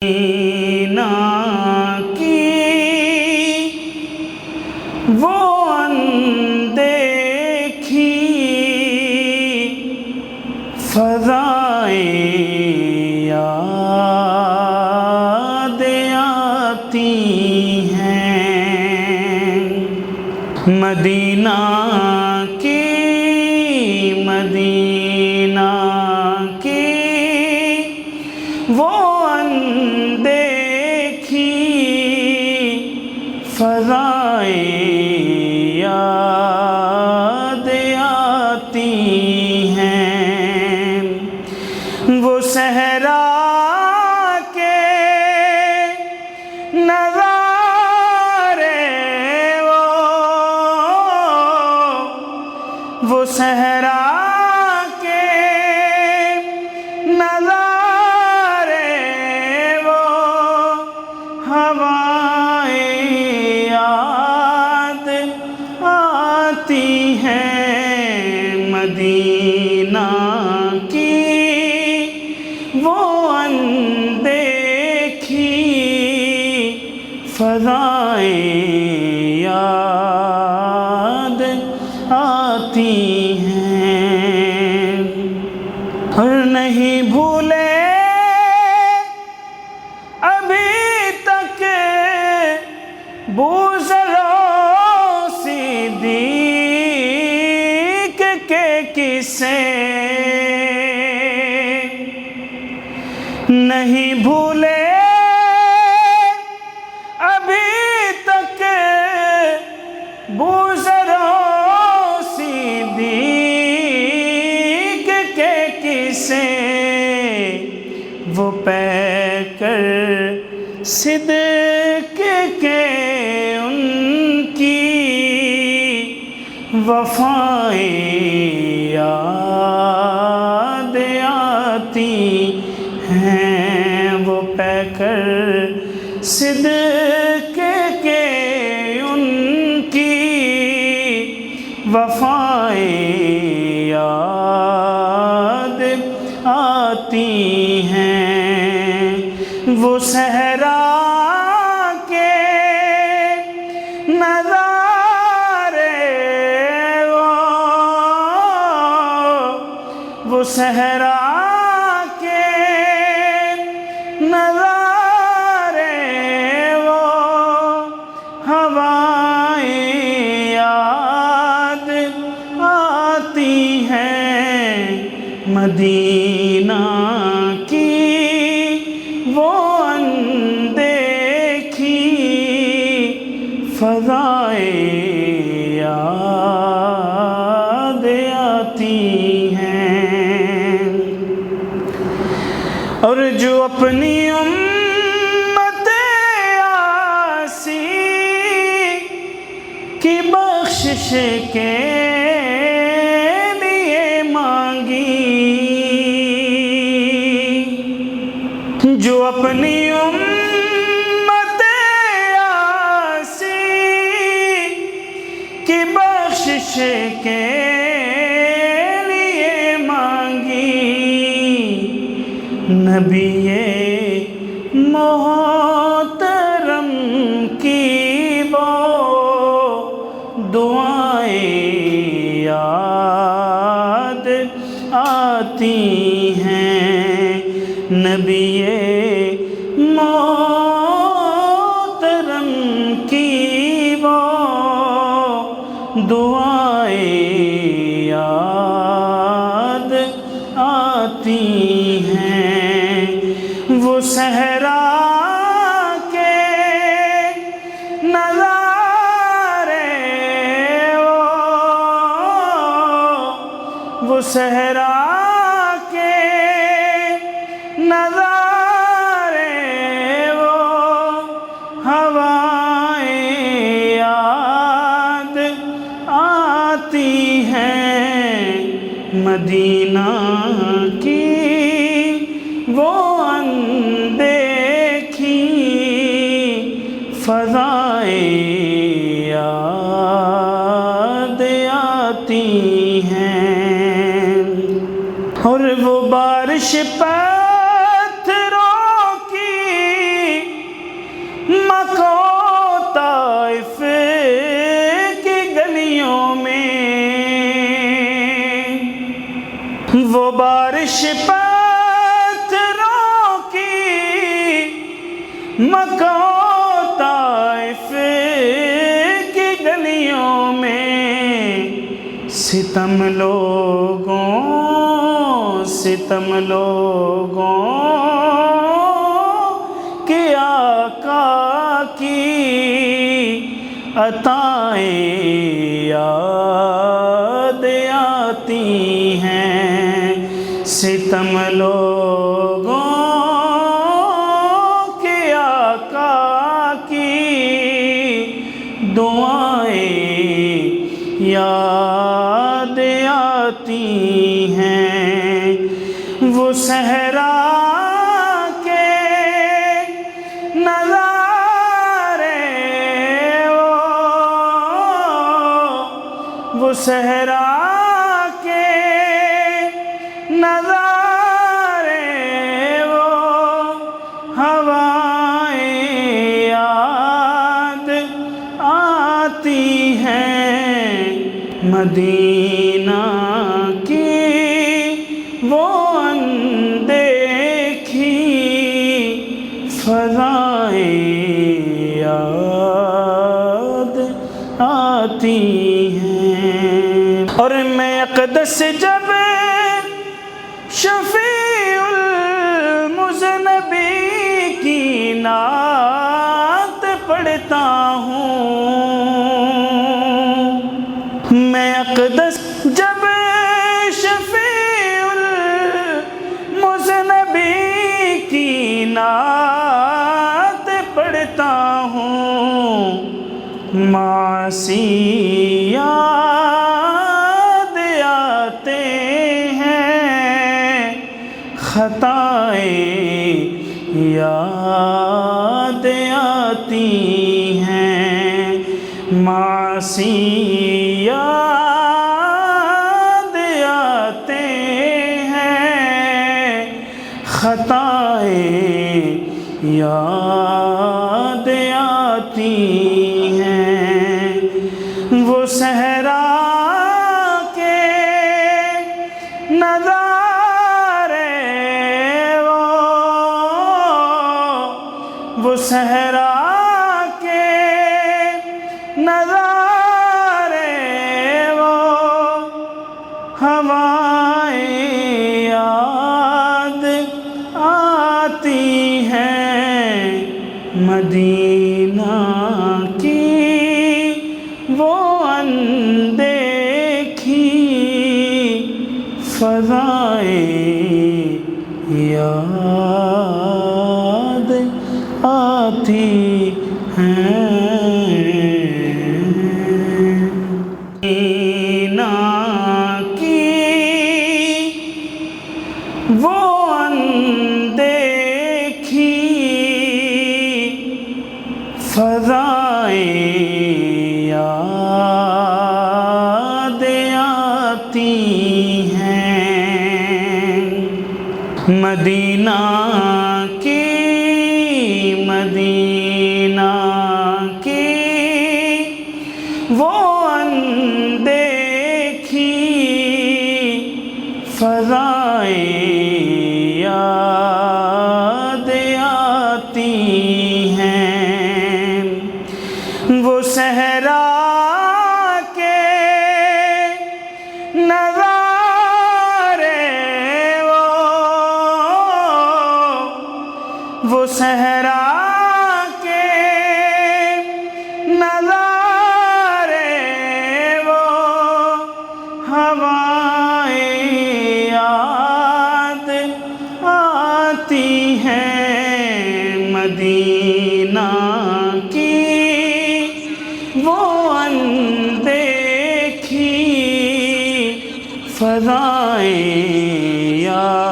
مدینہ کی وہ اندیکھی فضائیں یاد آتی ہیں۔ مدینہ کی وہ اندیکھی فضائیں یاد آتی ہیں۔ وہ صحرا کے نظارے وہ صحرا مدینہ کی وہ اندیکھی فضائیں یاد آتی ہیں، اور نہیں بھولے ابھی تک نہیں بھولے ابھی تک بوذر و صدیق کے قصے، وہ پیکر صدق کے ان کی وفائیں یاد آتی ہیں۔ وہ پیکر صدق کے ان کی وفائیں یاد آتی ہیں۔ وہ صحرا کے نظارے وہ صحرا نظارے وہ ہوائیں یاد آتی ہیں۔ مدینہ کی وہ اندیکھی فضائیں یاد آتی ہیں، اور جو اپنی امت عاصی کی بخشش کے لیے مانگی، جو اپنی امت عاصی کی بخشش کے لیے مانگی، نبی محترم کی وہ دعائیں یاد آتی ہیں۔ نبی محترم کی وہ دعائیں یاد آتی ہیں۔ وہ صحرا کے نظارے وہ صحرا کے نظارے وہ ہوائیں یاد آتی ہیں۔ مدینہ کی وہ اندیکھی فضائیں یاد آتی ہیں، اور وہ بارش پتھروں کی مکہ و طائف کی گلیوں میں ستم لوگوں کے آقا کی عطائیں یاد آتی ہیں، ستم لوگوں کے آقا کی دعائیں یاد آتی ہیں، وہ صحرا کے نظارے، وہ صحرا کے نظارے، وہ ہوائیں یاد آتی ہیں، مدینہ کی وہ اندیکھی فضائیں یاد آتی ہیں۔ اور میں اقدس جب شفیع المذنبی کی نعت پڑھتا ہوں، میں اقدس جب شفیع المذنبی کی نعت پڑھتا ہوں، معاصی یاد آتے ہیں، خطائیں یاد آتی ہیں، معاصی یاد آتے ہیں، خطائیں یاد آتی ہیں، وہ صحرا کے نظارے، وہ صحرا کے نظارے، وہ ہوائیں یاد آتی ہیں، مدینہ کی وہ اندیکھی فضائیں یاد آتی ہیں، مدینہ کی وہ اندیکھی فضائیں یاد آتی ہیں، مدینہ کی وہ اندیکھی فضائیں یاد آتی ہیں، وہ صحرا کے نظارے، وہ صحرا کے نظارے، وہ ہوائیں یاد آتی ہیں، مدینہ کی وہ اندیکھی فضائیں یاد